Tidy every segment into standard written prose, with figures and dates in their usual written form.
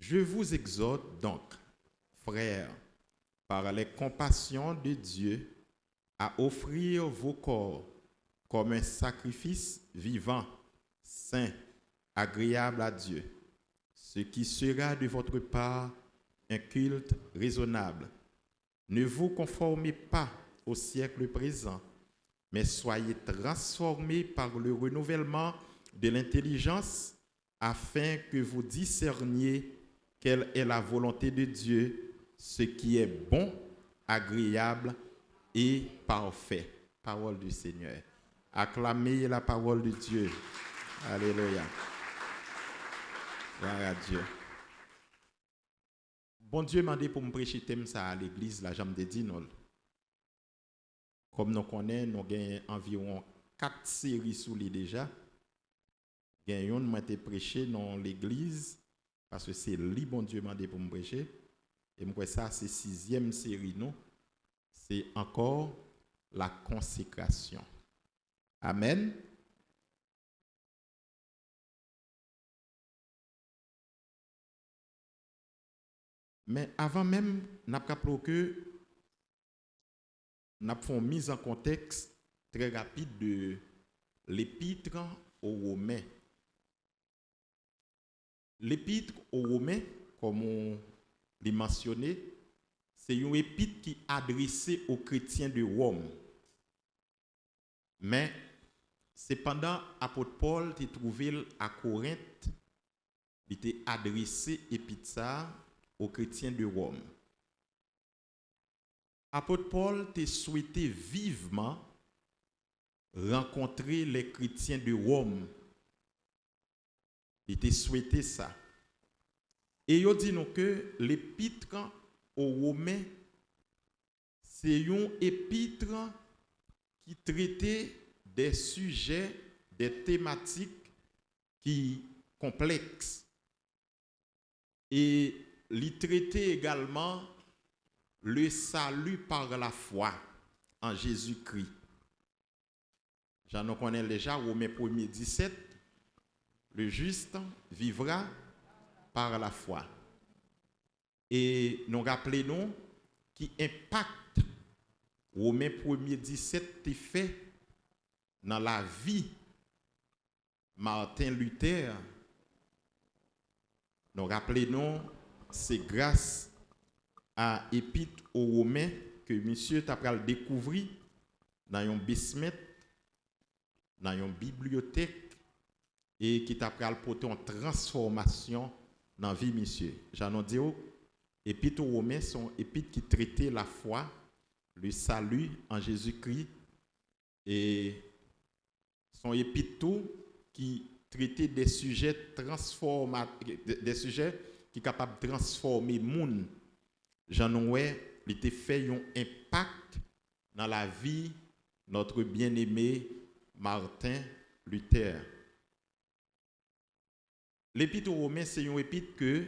Je vous exhorte donc, frères, par les compassions de Dieu, à offrir vos corps comme un sacrifice vivant, saint, agréable à Dieu, ce qui sera de votre part un culte raisonnable. Ne vous conformez pas au siècle présent, mais soyez transformés par le renouvellement de l'intelligence afin que vous discerniez quelle est la volonté de Dieu, ce qui est bon, agréable et parfait. Parole du Seigneur. Acclamez la parole de Dieu. Alléluia. Gloire à Dieu. Bon Dieu m'a dit pour me prêcher thème ça à l'église, la jambe de Dinol. Comme nous connaissons, nous avons environ 4 séries sous les déjà. Nous avons été prêché dans l'église parce que c'est lui, bon Dieu m'a dit pour me prêcher. Et moi, ça, c'est 6e série, non? C'est encore la consécration. Amen. Mais avant même, nous avons que nous avons une mise en contexte très rapide de l'épître aux Romains. L'épître aux Romains, comme on l'a mentionné, c'est une épître qui est adressée aux chrétiens de Rome. Mais cependant, l'apôtre Paul s'est trouvé à Corinthe, il était adressé épître ça aux chrétiens de Rome. L'apôtre Paul a souhaité vivement rencontrer les chrétiens de Rome. Il a souhaité ça. Et il dit nous que l'épître aux Romains, c'est une épître qui traitait des sujets, des thématiques qui complexes. Et il traitait également le salut par la foi en Jésus-Christ. J'en connais déjà, Romains 1er 17, le juste vivra par la foi. Et nous rappelons qui impacte Romains 1er 17 est fait dans la vie Martin Luther. Nous rappelons c'est grâce à l'épître aux Romains que monsieur t'a découvert dans un basement, dans une bibliothèque et qui t'a porté une transformation dans la vie monsieur. J'en dis épîtres aux Romains sont épîtres qui traitaient la foi, le salut en Jésus-Christ et sont épîtres qui traitaient des sujets des sujets qui sont capables de transformer le monde. Jean ai il a fait un impact dans la vie de notre bien-aimé Martin Luther. L'épître aux Romains, c'est une épître que,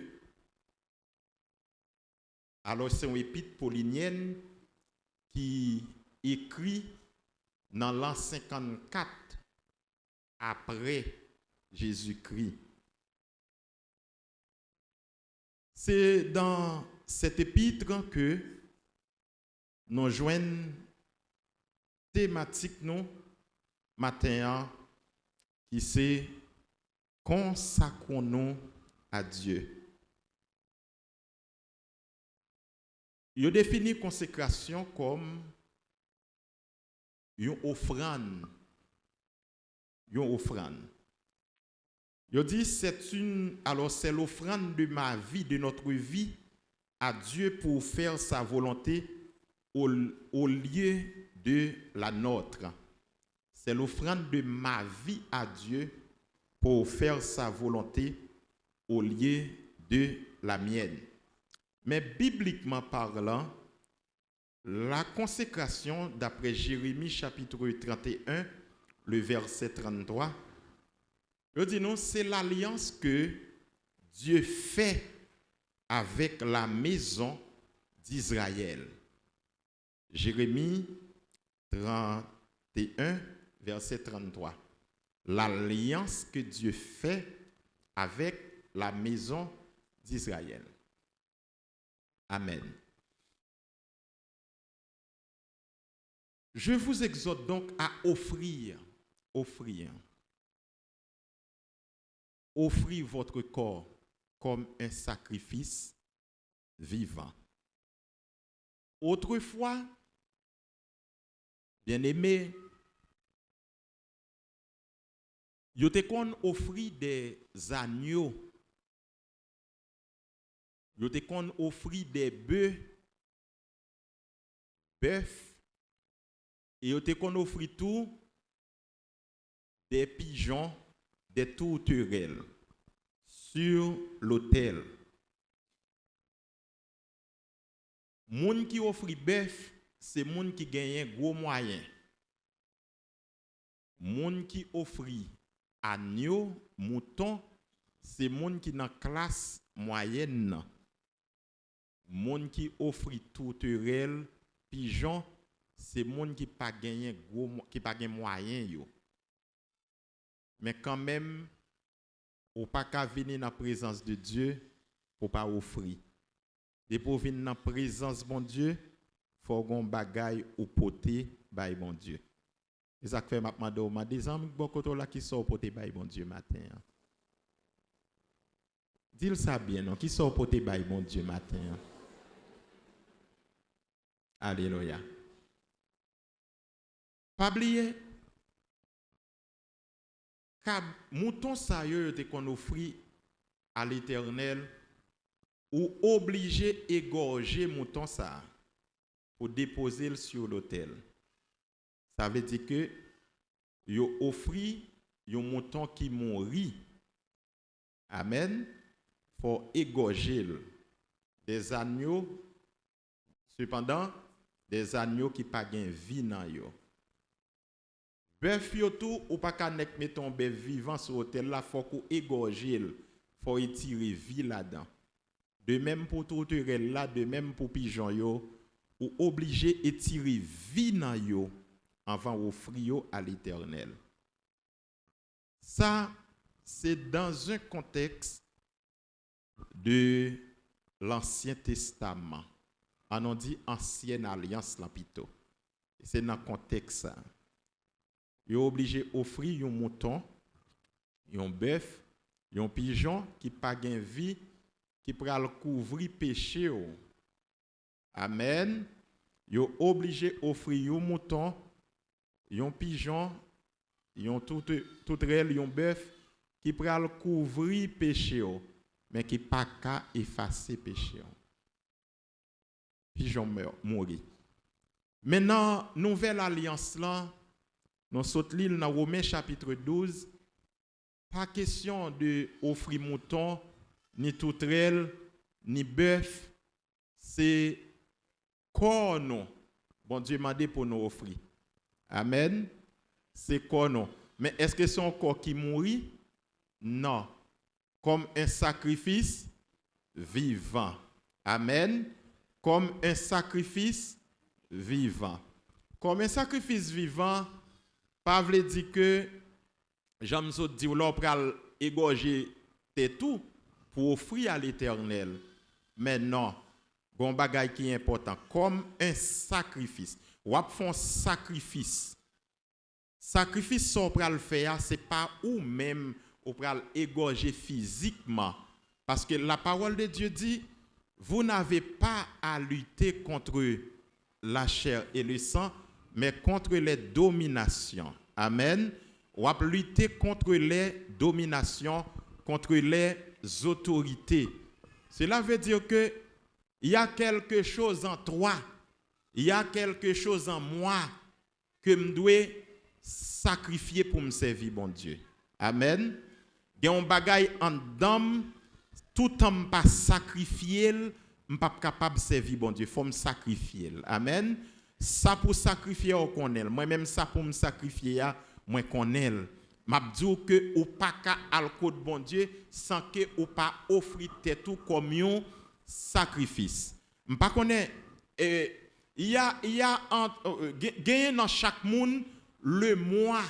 alors c'est une épître paulinienne qui écrit dans l'an 54 après Jésus-Christ. C'est dans cette épître que nous joignons thématique nous matin qui c'est consacrons-nous à Dieu. Il définit consécration comme une offrande. Une offrande. Il dit c'est l'offrande de ma vie, de notre vie à Dieu pour faire sa volonté au lieu de la nôtre. C'est l'offrande de ma vie à Dieu pour faire sa volonté au lieu de la mienne. Mais bibliquement parlant, la consécration, d'après Jérémie chapitre 31, le verset 33, je dis non, c'est l'alliance que Dieu fait avec la maison d'Israël. Jérémie 31, verset 33. L'alliance que Dieu fait avec la maison d'Israël. Amen. Je vous exhorte donc à offrir votre corps comme un sacrifice vivant. Autrefois, bien-aimés, yo te kon offri des agneaux, yo te kon offri des bœufs, et yo te kon offri tout des pigeons, des tourterelles sur l'autel. Moun qui offri bœuf, c'est moun qui gagne gros moyen. Moun qui offri agneau, mouton, c'est moun qui dans classe moyenne. Moun qui offri tourterelle, pigeon, c'est moun qui pas gagné gros qui pas gagné moyen yo. Mais quand même ou pas qu'à venir dans la présence de Dieu pour pas offrir. Et pour venir dans la présence de bon Dieu, faut gon bagay ou poter bay bon Dieu. Et ça fait maintenant ma des amis beaucoup là qui sort poter bay bon Dieu matin. Dis ça bien non, qui sort poter bay bon Dieu matin. Alléluia. Pas oublier car mouton ça yo te qu'on offri à l'Éternel ou obligé égorger mouton ça pour déposer le sur l'autel. Ça veut dire que yo offri un mouton qui mourit. Amen. Pour égorger des agneaux, cependant des agneaux qui pas gain vie dans yo. Bœuf yo tout ou pas ka nek met ton bœuf vivant sur l'autel là, faut qu'on égorger, faut retirer vie là-dedans. De même pour tourterelle là, de même pour pigeon yo, ou obligé étirer vie dans yo avant offrir à l'Éternel. Ça c'est dans un contexte de l'Ancien Testament. On dit ancienne alliance là plutôt. C'est dans le contexte ça. Ils sont obligés d'offrir un mouton, un bœuf, un pigeon qui pas gain vie, qui pral couvrir péché. Amen. Ils sont obligés d'offrir un mouton, un pigeon, un tourterelle, un bœuf qui pral couvrir péché, mais qui pas qu'à effacer péché. Pigeon mourir. Maintenant, nouvelle alliance là. Dans cette l'île, dans Romains chapitre 12, pas question de offrir mouton, ni tourterelle, ni bœuf. C'est corps non. Bon Dieu m'a dit pour nous offrir. Amen. C'est corps non. Mais est-ce que c'est un corps qui mourit? Non. Comme un sacrifice vivant. Amen. Comme un sacrifice vivant. Comme un sacrifice vivant, pas veut dire que j'aime ça dire l'on pral égorger tout pour offrir à l'Éternel. Mais non, gon bagay qui est important comme un sacrifice. Ou ap font sacrifice. Sacrifice ça pral faire, c'est pas ou même ou pral égorger physiquement parce que la parole de Dieu dit vous n'avez pas à lutter contre la chair et le sang mais contre les dominations. Amen. Ou à lutter contre les dominations, contre les autorités. Cela veut dire que il y a quelque chose en toi, il y a quelque chose en moi que je dois sacrifier pour me servir, bon Dieu. Amen. Il y a un bagay en dame, tout en pas sacrifier, je ne suis pas capable de servir, bon Dieu. Il faut me sacrifier. Amen. Ça pour sacrifier on connaît moi-même ça pour me sacrifier moi connaît m'a dit que ou pas ka al côté bon Dieu sans que ou pas offrir tout comme un sacrifice m'pas connaît il y a gagner dans chaque monde le mois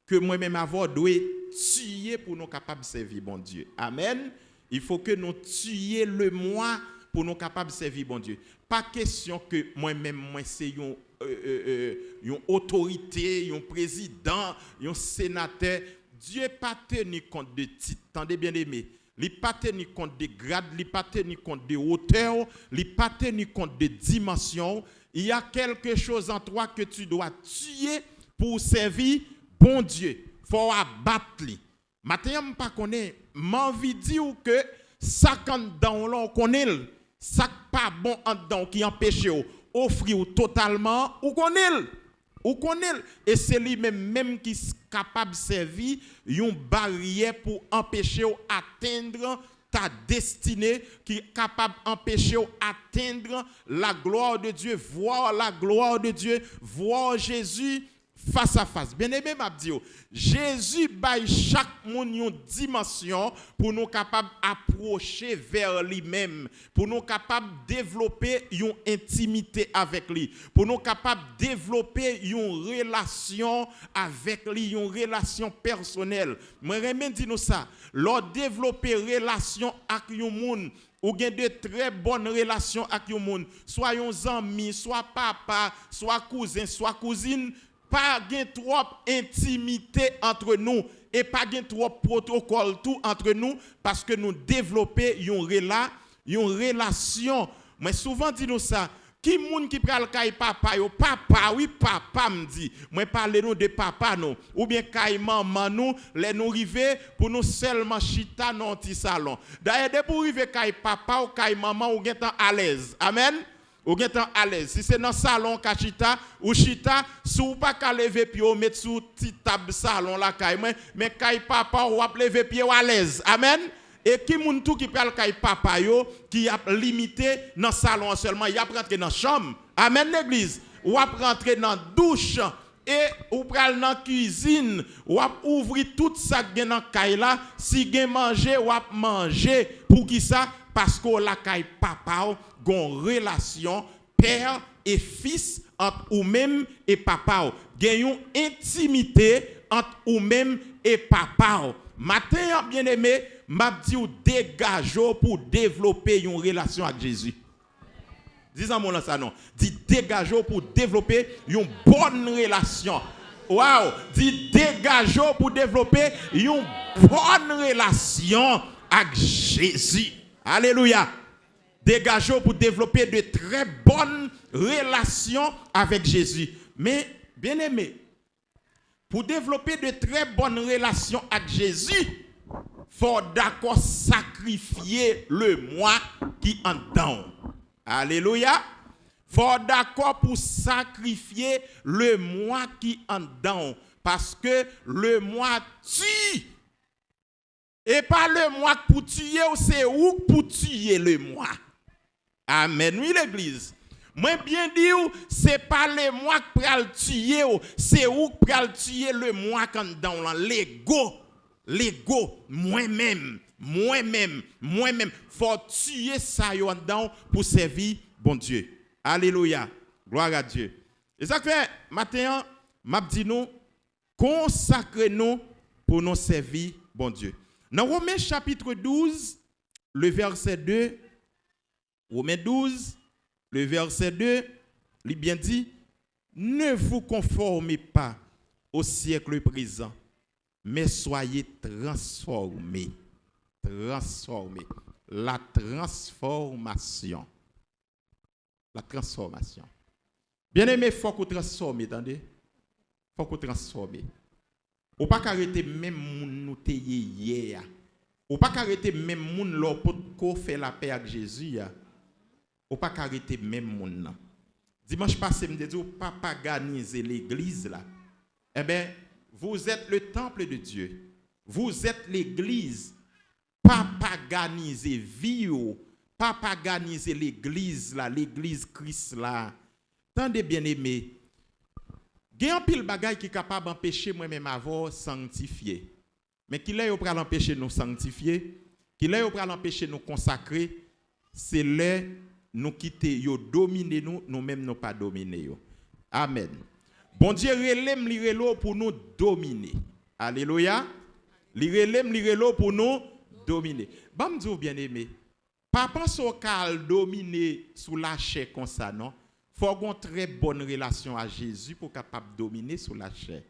que moi-même avoir doit tuer pour nous capable servir bon Dieu. Amen. Il faut que nous tuions le moi pour nous capables de servir bon Dieu. Pas question que moi-même, moi, c'est une autorité, un président, un sénateur. Dieu n'a pas tenu compte de titres. Tendez bien aimé. Il n'a pas tenu compte de grades, il n'a pas tenu compte de hauteur, il n'a pas tenu compte de dimension. Il y a quelque chose en toi que tu dois tuer pour servir bon Dieu. Il faut abattre. Maintenant, je ne connais pas. J'ai envie de dire que ça, quand on connaît, ça pas bon en dedans qui empêche offrir totalement ou connaît. Et c'est lui-même qui est capable de servir une barrière pour empêcher d'atteindre ta destinée, qui est capable d'empêcher d'atteindre la gloire de Dieu, voir la gloire de Dieu, voir Jésus face à face. Bien aimé, m'a dit, Jésus baille chaque monde une dimension pour nous capables d'approcher vers lui-même, pour nous capables de développer une intimité avec lui, pour nous capables de développer une relation avec lui, une relation personnelle. Moi, je dis nous ça, leur développer relation avec un monde, ou bien de très bonnes relations avec un monde, soit un ami, soit papa, soit cousin, soit cousine. Pas gain trop intimité entre nous et pas gain trop protocole tout entre nous parce que nous développons une relation. Mais souvent dit nous ça, qui moun qui pral kay papa yo papa oui papa me dit, moi parler nous de papa non ou bien kay maman nous les nous river pour nous seulement chita dans petit salon. D'ailleurs dès pour river kay papa ou kay maman ou gen à l'aise. Amen. Ou êtes à l'aise. Si c'est dans le salon kachita ou chita, si vous pas qu'à lever pied ou mettre sous petite table salon la caille mais caille papa ou a lever pied à l'aise. Amen. Et qui moun tout qui parle caille papa yo qui a limité dans le salon seulement, il a rentrer dans la chambre. Amen l'église. Ou a rentrer dans la douche et ou pral dans la cuisine, ou a ouvrir tout ça qui dans caille là, si gen manger ou a manger pour qui ça parce que la caille papa gon relation père et fils entre ou même et papa. Gen une intimité entre ou même et papa. Matin bien aimé, m'a dit ou dégage pour développer une relation avec Jésus. Dis-en mon ça non. Dis dégage pour développer une bonne relation. Wow, dis dégage pour développer une bonne relation avec Jésus. Alléluia. Dégageons pour développer de très bonnes relations avec Jésus. Mais, bien aimé, pour développer de très bonnes relations avec Jésus, il faut d'accord sacrifier le moi qui en dedans. Alléluia. Il faut d'accord pour sacrifier le moi qui en dedans. Parce que le moi tue. Et pas le moi pour tuer, c'est où pour tuer le moi. Amen, oui l'église. Moi bien dire, c'est pas le moi qui pral tuer, c'est où pral tuer le moi quand dans l'ego, moi-même. Faut tuer ça yo dedans pour servir bon Dieu. Alléluia. Gloire à Dieu. Et ça fait matin, m'a dit nous consacrez-nous pour nous servir bon Dieu. Dans Romains chapitre 12, le verset 2, Romains 12, le verset 2, il bien dit, ne vous conformez pas au siècle présent, mais soyez transformés. Transformés. La transformation. La transformation. Bien aimé, il faut qu'on transforme, attendez. Il faut qu'on transforme. Ou pas arrêter même moun nou te hier. Ou pas arrêter même moun là pour qu'on fait la paix avec Jésus. Ou pas arrêter même moun là. Dimanche passé me dit ou pas paganiser l'église là. Eh bien, vous êtes le temple de Dieu. Vous êtes l'église. Pas paganiser vie ou pas paganiser l'église là, l'église Christ là. Tendez bien aimé. Il y a un pile bagay qui est capable d'empêcher moi-même avoir sanctifié. Mais qui est pour l'empêcher nous sanctifier, qui est pour l'empêcher nous consacrer, c'est là nous quitter, yo dominer nous, nous-mêmes nous pas dominer yo. Amen. Bon Dieu relève li pour nous dominer. Alléluia. Li relève pour nous Dominer. Bon, me bien aimé. Pas penser au cas dominer sous la chair comme ça, non? Faut avoir une très bonne relation à Jésus pour capable dominer sous la chair.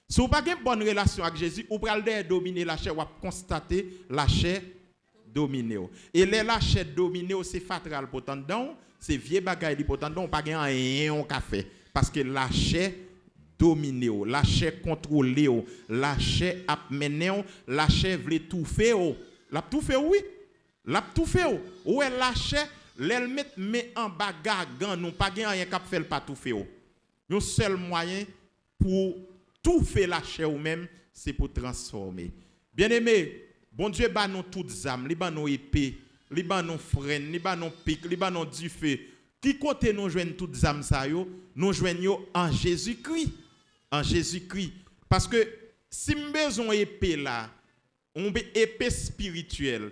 Si vous n'avez pas une bonne relation avec Jésus, vous pouvez dominer la chair, vous constater la chair dominer. Et la chair dominer, c'est fatal pour tendon, c'est vieux bagaille pour tendon, pas rien café parce que la chair dominer, la chair contrôler, la chair amener, la chair veut tout faire. La tout fait oui. La tout fait. Où est la chair, l'elle met en bagarre, non pas rien cap faire pas tout fait. Le seul moyen pour tout faire la chair ou même, c'est pour transformer. Bien-aimé, bon Dieu bat nous toutes âmes, li bat nous épée, li bat nous freine, li bat nous pique, li bat nous du feu. Qui côté nous joignent toutes âmes ça yo, nous joignons en Jésus-Christ. En Jésus-Christ. Parce que si nous besoin épée là, on épée spirituelle.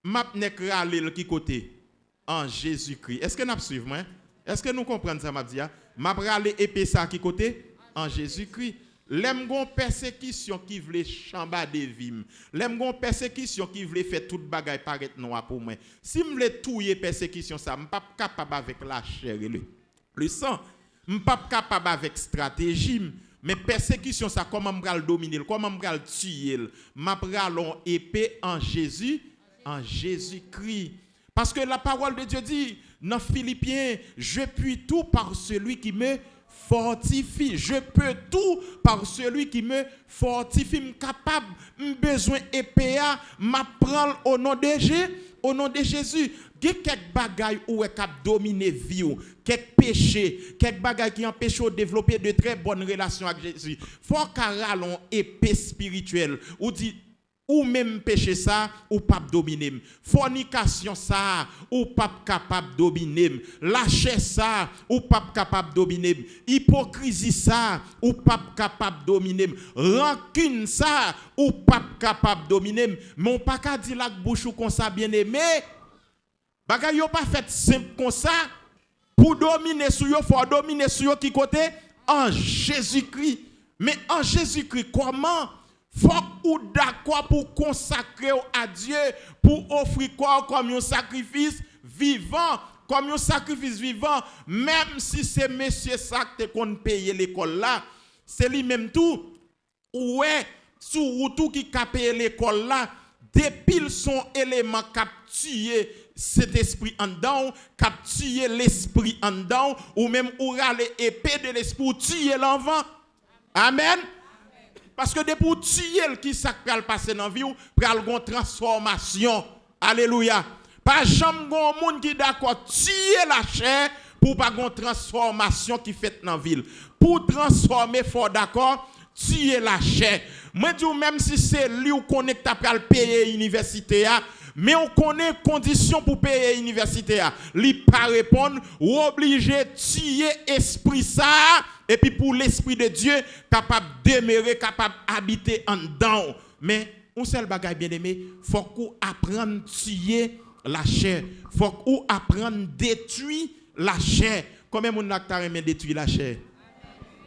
M'a nek rale qui côté en Jésus-Christ. Est-ce que nous suivons moi? Est-ce que nous comprenons ça m'a dit? M'a rale épée ça qui côté en Jésus-Christ. L'aime gon persécution qui voulait chambader vim. L'aime gon persécution qui voulait faire toute bagaille paraître noir pour moi. Si me le touyer persécution ça, me pas capable avec la chair et le sang. Me pas capable avec stratégie. Mais persécution ça comment me pral dominer, comment me pral tuer. M'a pralon épée en Jésus, en Jésus-Christ. Parce que la parole de Dieu dit dans Philippiens, je puis tout par celui qui me fortifie. Je peux tout par celui qui me fortifie. Je suis capable, j'ai besoin d'épée, m'apprendre au nom de Jésus. Au nom de Jésus, il y a quelques bagailles où est cap dominer vie, quelques péchés, quelques bagailles qui empêchent de développer de très bonnes relations avec Jésus. Faut qu'on ait épée spirituelle ou dit ou même péché ça ou pas dominer. Fornication ça ou pas capable dominer. Lâcher ça ou pas capable dominer. Hypocrisie ça ou pas capable dominer. Rancune ça ou pas capable dominer. Mon pas ka di la bouche ou comme ça bien aimé. Bagay yo pas fait simple comme ça. Pour dominer sur yo, faut dominer sur yo qui côté en Jésus-Christ. Mais en Jésus-Christ comment? Faut ou d'accord pour consacrer à Dieu, pour offrir quoi comme un sacrifice vivant, comme un sacrifice vivant, même si c'est monsieur ça que qu'on paye l'école là, c'est lui même tout. Ouais, sous tout qui a payé l'école là, depuis son élément captué cet esprit en dedans, captuer l'esprit en dedans, ou même ou râler épée de l'esprit, tuer l'enfant. Amen. Parce que depuis tuer qui ça va passer dans la vie, pral gon transformation. Alléluia. Pas jamais gon monde qui d'accord tuer la chair pour pas gon transformation qui fait dans la ville. Pour transformer faut d'accord tuer la chair. Moi dis même si c'est lui ou connecte pral payer université a, mais on connaît conditions pour payer l'université. Li pas répondre, ou obligé tuer esprit ça. Et puis pour l'esprit de Dieu, capable demeurer, capable habiter en dedans. Mais un seul bagage bien aimé, faut qu'on apprenne à tuer la chair. Faut qu'on apprenne à détruire la chair. Combien de gens ont détruit la chair?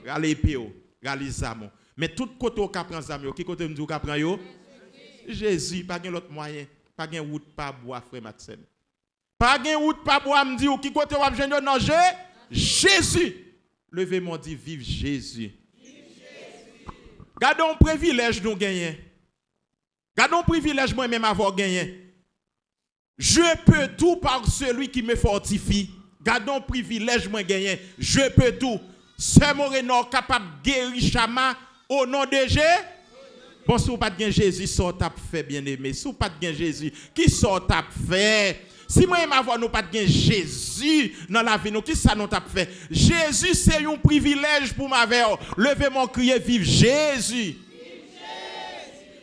Rale épée, rale zamo. Mais tout côté on prend zamo, qui côté nous prend yo? Jésus, pas l'autre moyen. Pas de route, pas bois, frère Maxime. Pas de route, pas bois, me dit, ou qui côté ou jeune non, Jésus. Levez-moi, dit, vive Jésus. Gardons un privilège nous gagner. Gardons un privilège moi-même avoir gagné. Je peux tout par celui qui me fortifie. Gardons un privilège moi gagner. Je peux tout. C'est Moreno capable de guérir Chama au nom de Jésus. Bon, si vous n'avez pas de Jésus, sort t'a fait bien aimé. Si vous n'avez pas de Jésus, qui sort t'a fait? Si moi et avoir nous pas de Jésus dans la vie, nous qui ça nous t'a fait? Jésus c'est un privilège pour ma vie. Levez mon crier vive Jésus.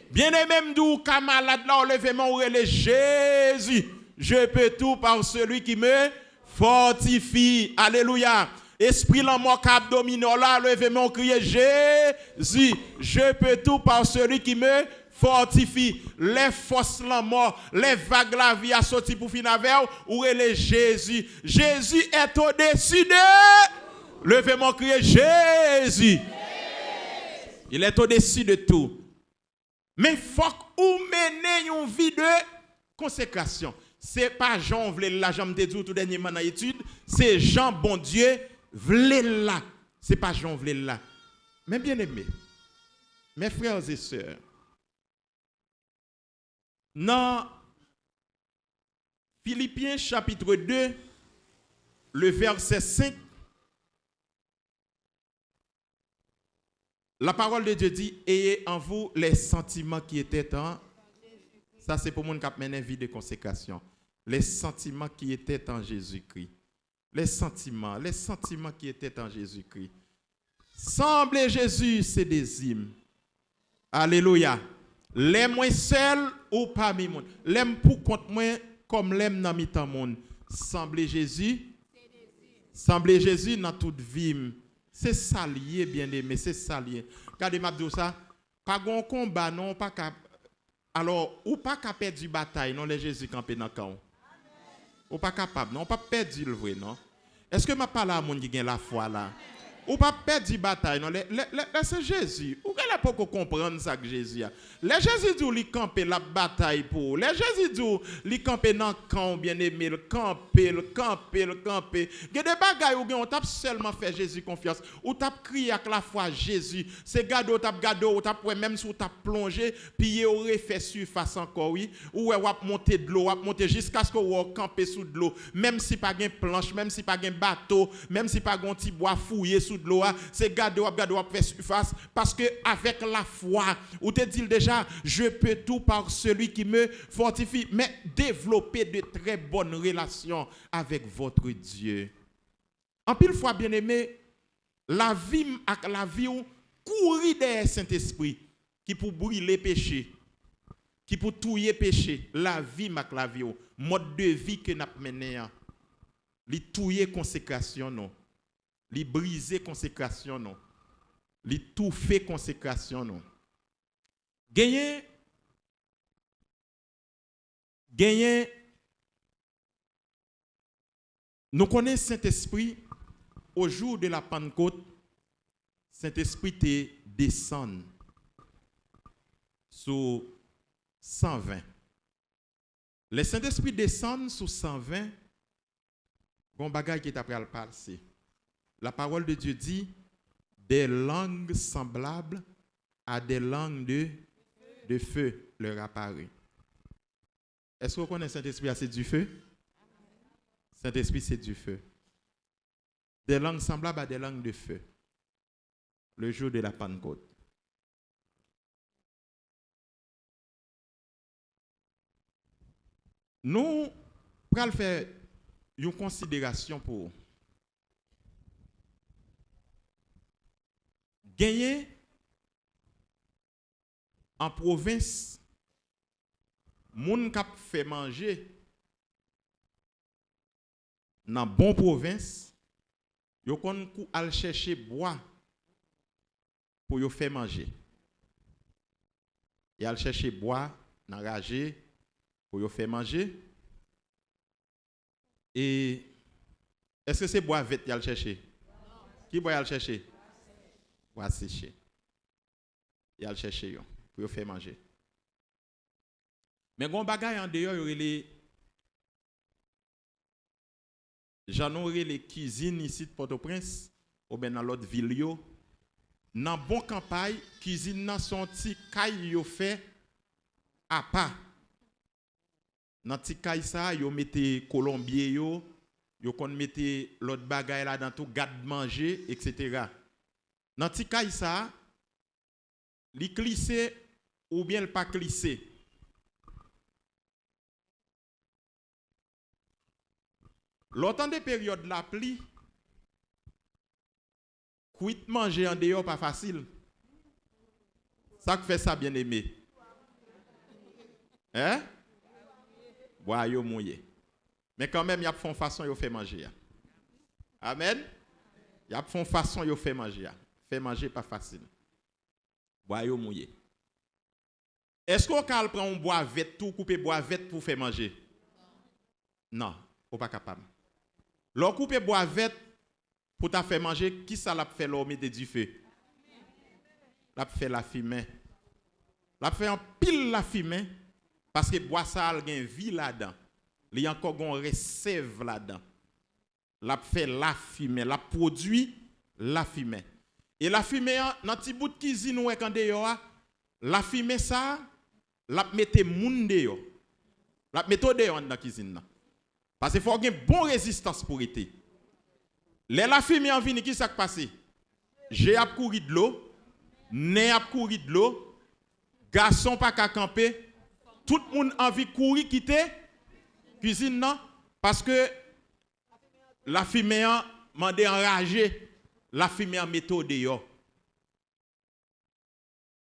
Bien aimé m'dou camarade là, levez mon relais Jésus. Je peux tout par celui qui me fortifie. Alléluia. Esprit la mort cap domine là, levez mon crier Jésus. Je peux tout par celui qui me fortifie. Les forces la mort, les vagues la vie a sorti pour finir avec ou est Jésus. Jésus est au-dessus de. Levez mon crier Jésus. Il est au-dessus de tout. Mais faut ou mener une vie de consécration. C'est pas Jean voulait la jambe de Dieu tout dernièrement dans l'étude, c'est Jean bon Dieu voulait là. C'est pas Jean voulait là. Mais bien aimé, mes frères et sœurs, dans Philippiens chapitre 2, le verset 5, la parole de Dieu dit, ayez en vous les sentiments qui étaient en... Ça, c'est pour mon qui mène une vie de consécration. Les sentiments qui étaient en Jésus-Christ. Les sentiments qui étaient en Jésus-Christ. Semblez Jésus, c'est des hymnes. Alléluia. Les moins seuls ou parmi monde. L'aime pour contre moi comme l'aime dans mi-temps monde. Semblez Jésus. Semblez Jésus dans toute vie. C'est ça lié, bien aimé, c'est ça lié. Regardez-moi ça. Pas de combat, non, pas qu'à. Alors, ou pas qu'à perdre une bataille, non, les Jésus campé dans le camp. Ou pas capable, non, pas perdre le vrai, non. Est-ce que ma parole à mon qui a la foi là? Ou pas perdre une bataille, non, c'est Jésus. Ou qu'elle a pas comprendre ça que Jésus a. Les Jésus dit lui camper la bataille pour. Les Jésus dit lui camper dans le camp, bien aimé, le camper. Il y a des bagailles où on tape seulement fait Jésus confiance. Ou tape crier avec la foi Jésus. C'est gado, ou tape même si on tape plongé, puis on refait surface encore, oui. Ou on va monter de l'eau, jusqu'à ce qu'on camper sous de l'eau. Même si pas de planche, même si pas de bateau, même si pas de petit bois fouillé sous de l'eau, c'est gado, faire surface. Parce que avec la foi, ou te dit déjà, je peux tout par celui qui me fortifie. Mais développer de très bonnes relations avec votre Dieu. En pile fois, bien aimé, la vie ou courir derrière Saint-Esprit qui pour brûler péché, qui pour touiller péché, la vie avec la vie, mode de vie que nous mené, li touiller consécration non, li briser consécration non, li tout fait consécration non. Gagner, nous connaissons Saint-Esprit au jour de la Pentecôte. Saint-Esprit te descend sur 120. Le Saint-Esprit descend sur 120. Bon bagage qui est après le passer. La parole de Dieu dit des langues semblables à des langues de feu leur apparut. Est-ce que vous connaissez Saint-Esprit, c'est du feu? Saint-Esprit, c'est du feu. Des langues semblables à des langues de feu. Le jour de la Pentecôte. Nous allons faire une considération pour gagner en province. Moun k'ap fait manger dans bon province, yo kon kou al chercher bois pour yo faire manger. Et al chercher bois dans ragé pour yo faire manger. Et est-ce que c'est bois vête y al chercher? Qui bois y al chercher? Bois séché. Y al chercher yo pour yo faire manger. Mais gon bagay en dehors y les j'en aurai les cuisines ici de Port-au-Prince ou bien dans l'autre ville yo. Dans bon campagne, cuisine nan son ti kay yo fait à pas. Dans ti kay ça yo mette colombier yo kon mette l'autre bagay là dans tout garde manger etc. Dans ti kay ça li glissé ou bien le pas glissé. L'autant des périodes de la pluie, quitte manger en dehors pas facile. Ça fait ça bien aimé. Hein? Bois yo mouillé. Mais quand même, il y a une façon de faire manger. Amen. Il y a une façon de faire manger. Faire manger pas facile. Bois yo mouillé. Est-ce qu'on peut prendre un bois vête tout couper bois vête pour faire manger? Non, on pas capable. L'on coupe bois vête pour ta faire manger, qui ça l'a fait l'homme de du feu? L'a fait la fumée. La fait en pile la fumée parce que bois ça a une vie là-dedans. Il y a encore une réserve là-dedans. La fait la fumée, la produit la fumée. Et la fumée dans petit bout de cuisine ou quand dehors, la fumée ça la mette moun dehors. La mette dehors dans la cuisine. Parce qu'il faut avoir une bonne résistance pour été. La fumée en vini qui s'est passé? J'ai a couru de l'eau, né a couru de l'eau, garçon pas qu'à camper, tout le monde a envie de courir quitter cuisine non parce que la fumée m'a enragé, la fumée en méthode dehors.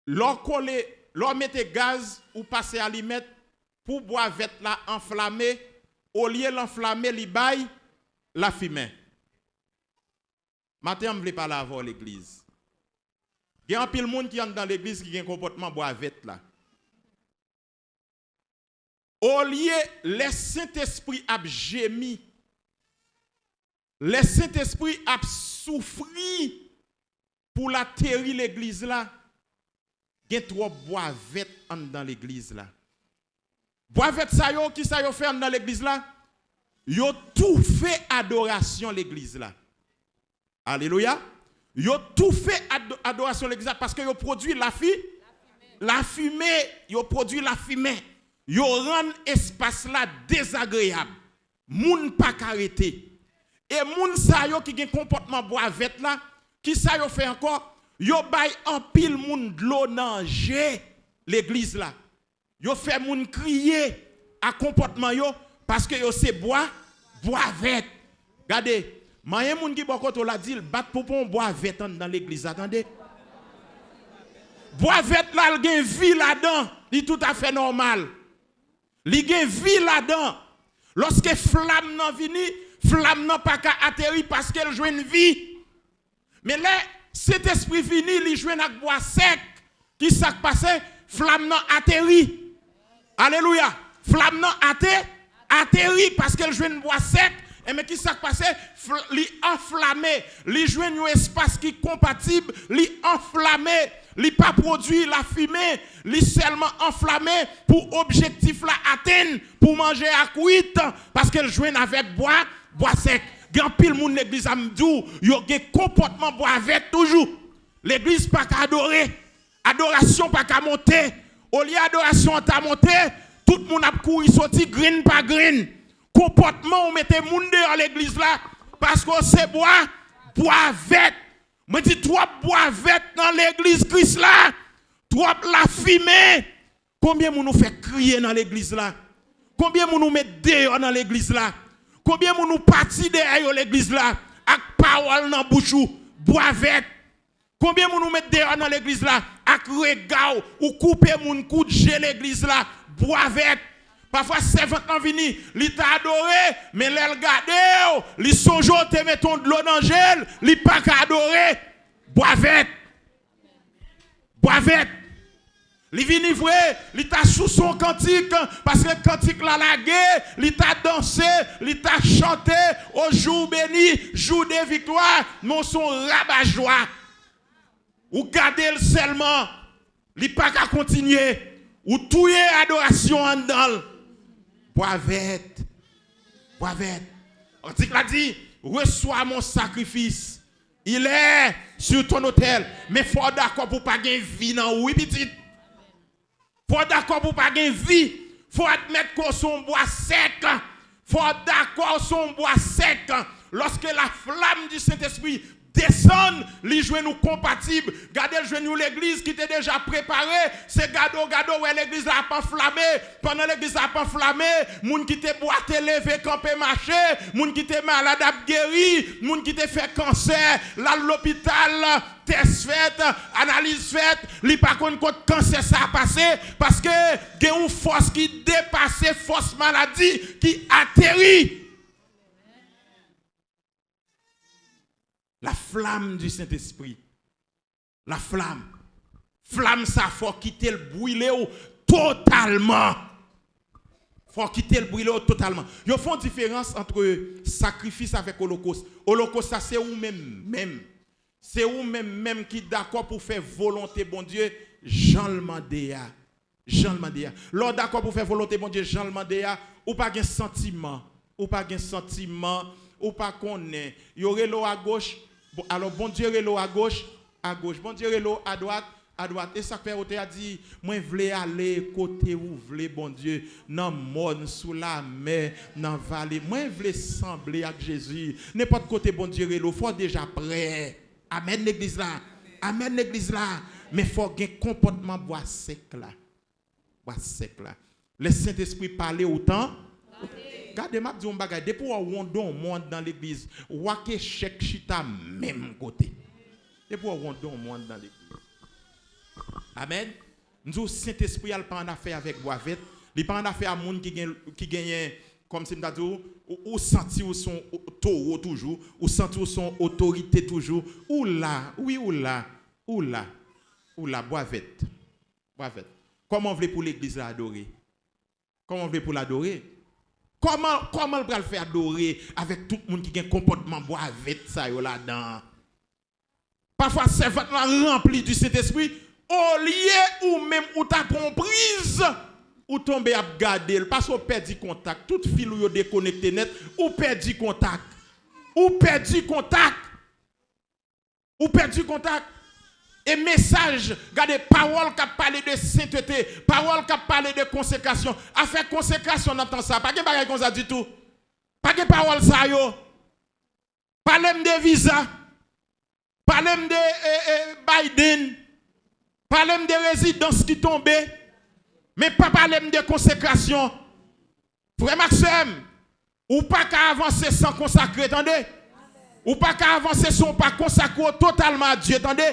L'on mette gaz ou passer à mettre pour boire vête là enflammé, au lieu l'enflammer li baille la fumée. Matin on ne veut pas la voir l'église. Il y a un pile monde qui entre dans l'église qui a un comportement boire vête là. Au lieu le Saint-Esprit a gémi, le Saint-Esprit a souffri pour la terre l'église là. Il y a trop boire vête dans l'église là. Boire vête ça yo qui ça yo fait dans l'église là? Yo tout fait adoration l'église là. Alléluia. Yo tout fait adoration l'église là parce que yo produit la fumée, yo produit la fumée. Yo rend espace là désagréable. Moun pas arrêté. Et moun sa yo qui gen comportement bois vête là, qui sa yo fait encore? Yo bay en pile moun de l'eau dans l'église là. Yo fait moun crier à comportement yo parce que yo c'est bois vête. Regardez, mayen moun qui boko to la dit bat popon bois vête dans l'église, attendez. Bois vête là, il gen vie là-dedans, il tout à fait normal. Il gen vie là-dedans. Lorsque flamme nan vini, flamme nan pas ka atterri parce qu'elle joue une vie. Mais là, cet esprit vini, il joue avec bois sec. Qui s'est passé? Flamme nan atterri. Alléluia. Flamme nan atterri parce qu'elle joue une bois sec. Et mais qui s'est passé? Li enflammé. Li joue un espace qui est compatible. Li enflammé. Li pas produit la fumée. Li seulement enflammé pour objectif la atteindre. Pour manger à cuite. Parce qu'elle joue avec bois sec. Grand pile moun l'église a m'dou. Yo gen comportement bois avec toujours. L'église pas qu'à adorer. Adoration pas qu'à monter. Au lieu adoration ta monter. Tout le monde a couru sorti green par green. Comportement, on mettez moun dans l'église là, parce que c'est bois vête. Je dis trop bois vête dans l'église Christ là, trop la fumée. Combien moun nous fait crier dans l'église là? Combien moun nous met dehors dans l'église là? Combien moun nous parti derrière l'église là, avec parole dans bouche bois vête? Combien moun nous met dehors dans l'église là, avec regard ou couper moun coup de gel l'église là, bois vête? Parfois, servante en vini, li t'a adoré, mais l'elle gade, li sonjo te mettons de l'eau dans gel, li pas qu'à adorer. Boivette. Li vini vrai, li t'a sous son cantique, parce que cantique la lagué, li t'a dansé, li t'a chanté, au jour béni, jour de victoire, non son rabat-joie. Ou gade seulement, li pas qu'à continuer, ou touye adoration en dedans. Boivette. Article a dit, reçois mon sacrifice. Il est sur ton autel. Mais faut d'accord pour pas gagner vie non oui petit. Faut d'accord pour pas gagner vie. Faut admettre qu'on son bois sec. Faut d'accord son bois sec. Lorsque la flamme du Saint-Esprit descend, les jouets nous compatibles. Gardez le genou l'église qui était déjà préparée. C'est gado, ouais, l'église a pas flammé. Pendant l'église a pas flammé, moun qui te boité, levé, campé, marché, moun qui te malade, a guéri, moun qui te fait cancer, là l'hôpital, test fait, analyse fait, li pas contre cancer ça a passé parce que il y a une force qui dépasse force maladie qui atterrit. La flamme du Saint-Esprit. La flamme. Flamme, ça, faut quitter le brûler totalement. Faut quitter le brûler totalement. Il y a une différence entre sacrifice avec holocauste. Holocauste, ça, c'est ou même. C'est ou même qui d'accord pour faire volonté, bon Dieu, Jean le mandé. Jean le mandé. L'ordre d'accord pour faire volonté bon Dieu, Jean le mandé, ou pas un sentiment, ou pas un sentiment, ou pas connaît. Y aurait l'eau à gauche, alors bon Dieu l'eau à gauche, bon Dieu l'eau à droite. Et ça fait autre a dit moi voulais aller côté où voulez bon Dieu dans monde sous la mer dans vallée moi voulais sembler avec Jésus n'importe côté bon Dieu l'eau faut déjà prêt. Amen l'église là. Amen l'église là. Mais faut un comportement bois sec là. Bois sec là. Le Saint-Esprit parler autant. Regardez m'a dit un bagage depuis on don monde dans l'église, ou que chèque chita même côté. Depuis on don monde dans l'église. Amen. Nous Saint-Esprit a pas en affaire avec boivette, il pas en affaire à monde qui gagne comme si m'dadou ou senti ou son taureau toujours, ou senti ou son autorité toujours, ou là, oui ou là boivette. Boivette. Comment on veut pour l'église l'adorer? Comment on veut pour l'adorer? Comment on va le faire adorer avec tout le monde qui a un comportement boivette ça yo là-dedans? Parfois c'est votre rempli du Saint-Esprit. Au lieu ou même ou ta comprise ou tomber à garder parce qu'on perd contact toute fil ou déconnecté net ou perdu contact et message regardez parole qui parle de sainteté parole qui parle de consécration à faire consécration dans ça pas de bagage comme ça du tout pas de parole ça yo parlem de visa parlem de Biden parlem de résidence qui tombe, mais pas parlem de consécration. Frère Maxime, ou pas qu'à avancer sans consacrer, attendez. Ou pas qu'à avancer sans pas consacrer totalement à Dieu, attendez.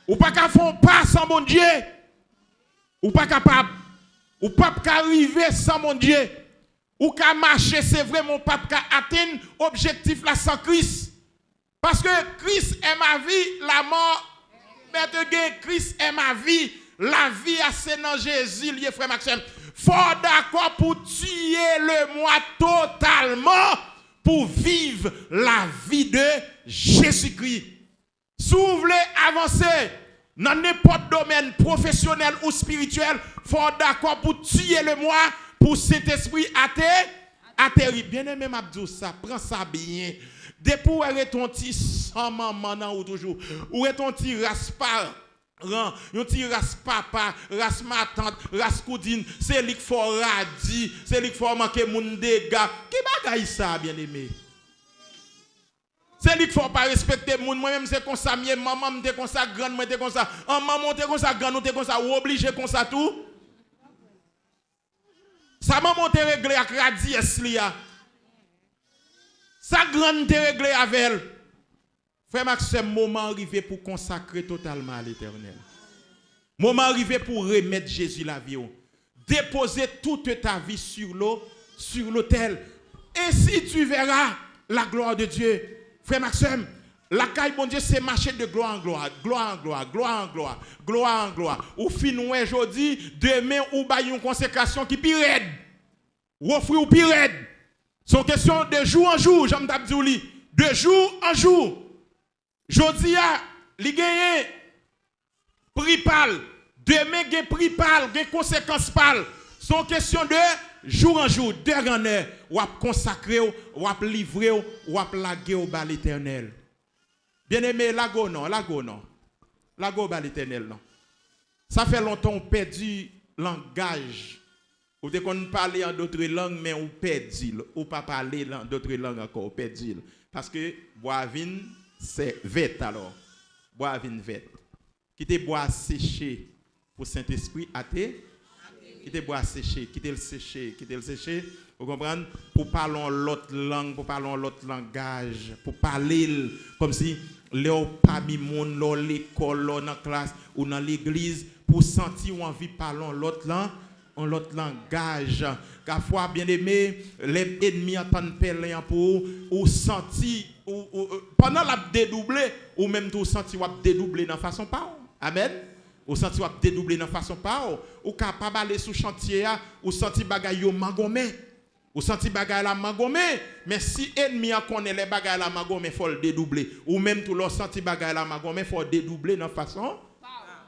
Ou pas qu'à faire pas sans mon Dieu. Ou pas capable. Ou pas qu'à arriver sans mon Dieu. Ou qu'à marcher, c'est vraiment pas qu'à atteindre l'objectif là sans Christ. Parce que Christ est ma vie, la mort. Christ est ma vie. La vie c'est dans Jésus, lié frère Maxime. Faut d'accord pour tuer le moi totalement pour vivre la vie de Jésus-Christ. Si vous voulez avancer dans n'importe domaine professionnel ou spirituel, faut d'accord pour tuer le moi pour cet esprit atterri. Bien aimé Abdou, ça prend ça bien. Depuis où est ton petit sans maman ou toujours où est ton petit raspa ran yon petit papa ras ma tante ras coudine c'est lui qui faut radis c'est lui qui faut manquer moun dégâts qui bagaille ça bien aimé c'est lui qui faut pas respecter moun moi même c'est comme ça maman m'était comme ça grande moi était comme ça en maman était comme ça grande était comme ça ou obligé comme ça tout ça maman te réglé avec radis lia sa grande te réglé avec elle. Frère Max, c'est moment arrivé pour consacrer totalement à l'Éternel. Moment arrivé pour remettre Jésus la vie. Déposer toute ta vie sur l'autel. Ainsi tu verras la gloire de Dieu. Frère Maxime, la caille bon Dieu, c'est marcher de gloire en gloire, gloire en gloire, gloire en gloire, gloire en gloire. Ou fin aujourd'hui, demain ou ba une consécration qui pire raide. Ou offrir ou pire raide. C'est une question de jour en jour, j'aime t'abdouli. De jour en jour. Jodi a, li gagne prix pal. Demain gagne prix pal, gagne conséquence pal. C'est une question de jour en jour, d'heure en heure. Ou à consacrer, ou à livrer, ou à laguer au bas l'Éternel. Bien aimé, lago non. Lago au bas l'Éternel non. Ça fait longtemps qu'on perdu langage. Ou dès qu'on parle en d'autres langues, mais on perdit. Ou pas parler en d'autres langues encore, on perdit. Parce que boivin, c'est vête alors. Boivin vête. Quitter bois séché pour Saint-Esprit athée. Quitter bois séché, quitter le séché. Vous comprenez? Pour parler en l'autre langue, pour parler en l'autre langage, pour parler comme si l'on parmi monde, l'on l'école, l'on dans classe ou dans l'église, pour sentir ou envie de parler en l'autre langue. En l'autre langage, parfois bien aimé, les ennemis entendent parler pour ou sentir pendant la dédoubler ou même tout sentir ou dédoubler dans façon pas. Amen. Ou sentir ou dédoubler dans façon pas ou capable aller sous chantier ou sentir bagaille yo mangomé. Ou sentir bagaille la mangomé, mais si ennemi connaît les bagaille la mangomé, faut le dédoubler ou même tout leur sentir bagaille la mangomé, faut dédoubler dans façon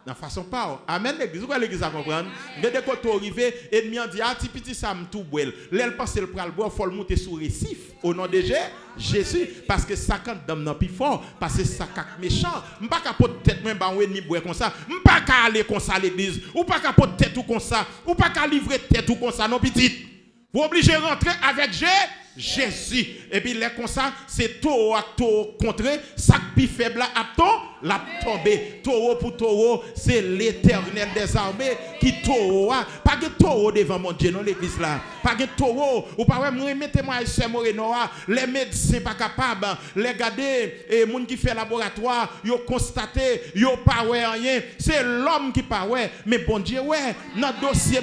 Dans façon pas. Amen l'église. Vous l'église à comprendre. Dès que tu arrives, ennemi a dit ah ti petit ça me tout boel. L'elle pense le pral boire faut le monter sur récif au nom de Jésus parce que ça quand dame nan plus fort parce que ça cac méchant. M'pas capote tête même ba ennemi boire comme ça. M'pas ka aller comme ça l'église ou pas capote tête ou comme ça ou pas ka livrer tête ou comme ça non petit. Vous obligez rentrer avec Jésus. Et puis les comme ça, c'est taureau à taureau contre, sac plus faible à la tomber. Taureau pour taureau, c'est l'Éternel des armées qui taureau. Pas de taureau devant mon Dieu dans l'église là. Pas de taureau. Ou pas mettez-moi à Moreno, les médecins pas capables, les garder et moun qui fait laboratoire, yo constaté, yo pas rien. C'est l'homme qui pas ouais, mais bon Dieu ouais. Dans dossier,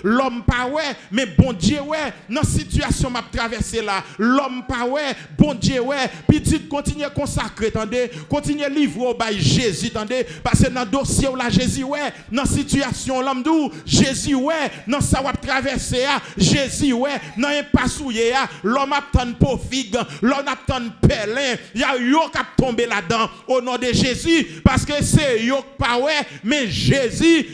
l'homme pas ouais, mais bon Dieu ouais. Dans situation m'a traversé là, l'homme pas ouais, bon Dieu ouais. Petit continue consacrer, attendez, continue livrer au bail Jésus, attendez, parce que dans dossier là Jésus ouais, dans situation l'homme dou, Jésus ouais, dans ça va traverser Jésus ouais, dans impasse où l'homme attend pour figue, l'homme attend pelin, il y a yo qui tomber là-dedans au nom de Jésus parce que c'est yo pas ouais, mais Jésus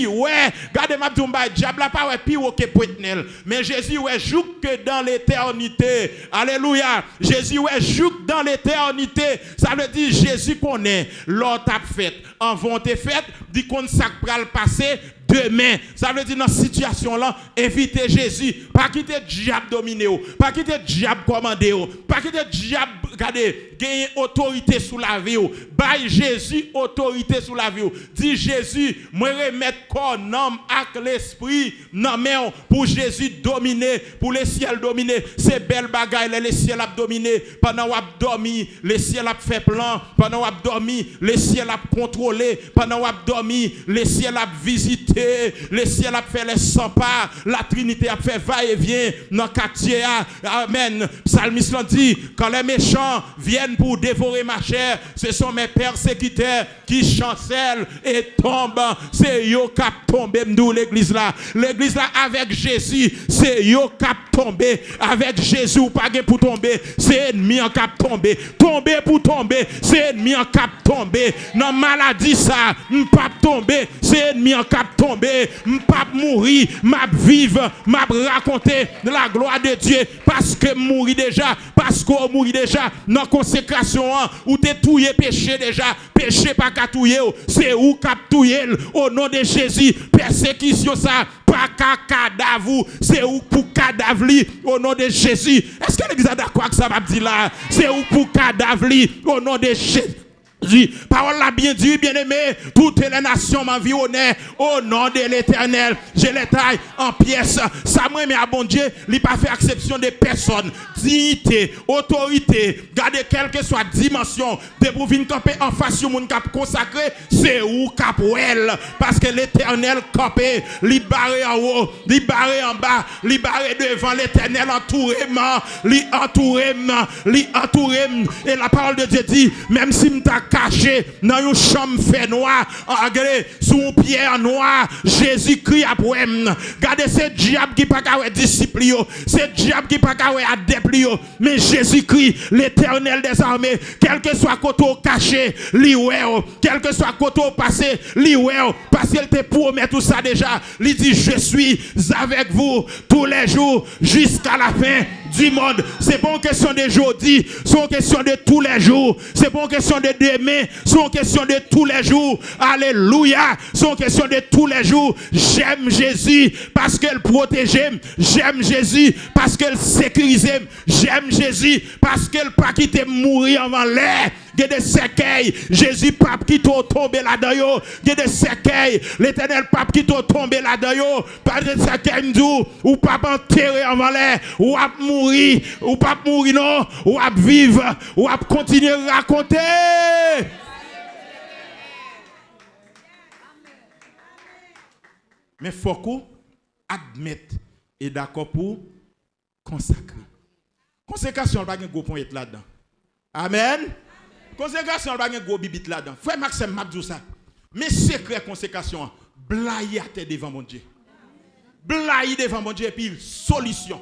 ouais. Regardez ma dumba diable pas ouais pire que Poitnel, mais Jésus ouais joue que dans l'éternité. Alléluia. Jésus ouais joue dans l'éternité. Ça veut dire Jésus connaît l'autre a fait, en vont te fait, dit qu'on ça pral passer demain. Ça veut dire dans cette situation là, évitez Jésus, pas quitter diable dominer, pas quitter diable commander, pas quitter diable regardez, gagner autorité sous la vie. Bail Jésus autorité sous la vie. Dit Jésus, moi remettre corps âme avec l'esprit non mais pour Jésus dominer, pour les ciels dominer. C'est belle bagaille les ciels a dominer pendant on a dormi, les ciels a fait plan, pendant on a dormi, les ciels a contrôlé, pendant on a dormi, les ciels a visité, les ciels a fait les 100 pas, la Trinité a fait va-et-vient dans le quartier. Amen. Psalmiste l'a dit, quand les méchants viennent pour dévorer ma chair, ce sont mes persécuteurs qui chancellent et tombent. C'est yo qui tombé nous l'église là. L'église là avec Jésus, c'est yo qui tombé. Avec Jésus ou pas pour tomber, c'est ennemi en cap tomber. Tomber pour tomber, c'est ennemi en cap tomber. Dans maladie ça, m'pas tomber, c'est ennemi en cap tomber. M'pas mourir, m'a vivre, m'a raconter la gloire de Dieu parce que mourir déjà, parce qu'on mourit déjà dans consécration ou t'es touillé péché déjà, péché pas qu'à touiller, c'est où cap touiller au nom de Jésus. Persécution ça pas qu'à cadavre, c'est où pour cadavre au nom de Jésus. Est-ce que l'église est d'accord avec ça m'a dit là? C'est où pour cadavre au nom de Jésus. Parole l'a bien dit, bien aimé, toutes les nations m'environnent au nom de l'Éternel. Je les taille en pièces. Ça moi mais à bon Dieu, il n'a pas fait exception de personnes. Dignité, autorité, gardez quelle que soit dimension, de pour venir camper en face du monde cap consacré, c'est où cap well. Parce que l'Éternel campé, libéré en haut, libéré en bas, libéré devant l'Éternel entourément, entouré. Et la parole de Dieu dit, même si m'ta caché dans une chambre fait noir, sous un pierre noir, Jésus-Christ après. Regardez ce diable qui pas qu'à disciple, c'est diable qui pas qu'à adepte, mais Jésus-Christ, l'Éternel des armées, quel que soit côté caché, quel que soit côté passé, parce qu'il te promet tout ça déjà, il dit je suis avec vous tous les jours jusqu'à la fin du monde. C'est pas une question de jeudi, c'est une question de tous les jours. C'est pas une question de demain, c'est une question de tous les jours. Alléluia, c'est une question de tous les jours. J'aime Jésus parce qu'elle protège. J'aime Jésus parce qu'elle sécurise. J'aime Jésus parce qu'elle pas quitter mourir avant l'air. Il y a des séquelles. Jésus pape qui t'a tombé là-dedans. Il y a des séquelles. L'Éternel pape qui t'a tombé là-dedans. Pas de séquelles ou pas enterré avant l'air. Ou à mourir. Ou pas mourir non. Ou à vivre. Ou à continuer à raconter. Mais il faut qu'on admette et d'accord pour consacrer. Consécration, il n'y a pas de gros point là-dedans. Amen. Consécration, il n'y a pas de gros bibit là-dedans. Frère Maxime m'a dit ça. Mais secret consécration, blaye à terre devant mon Dieu. Blaye devant mon Dieu et puis solution.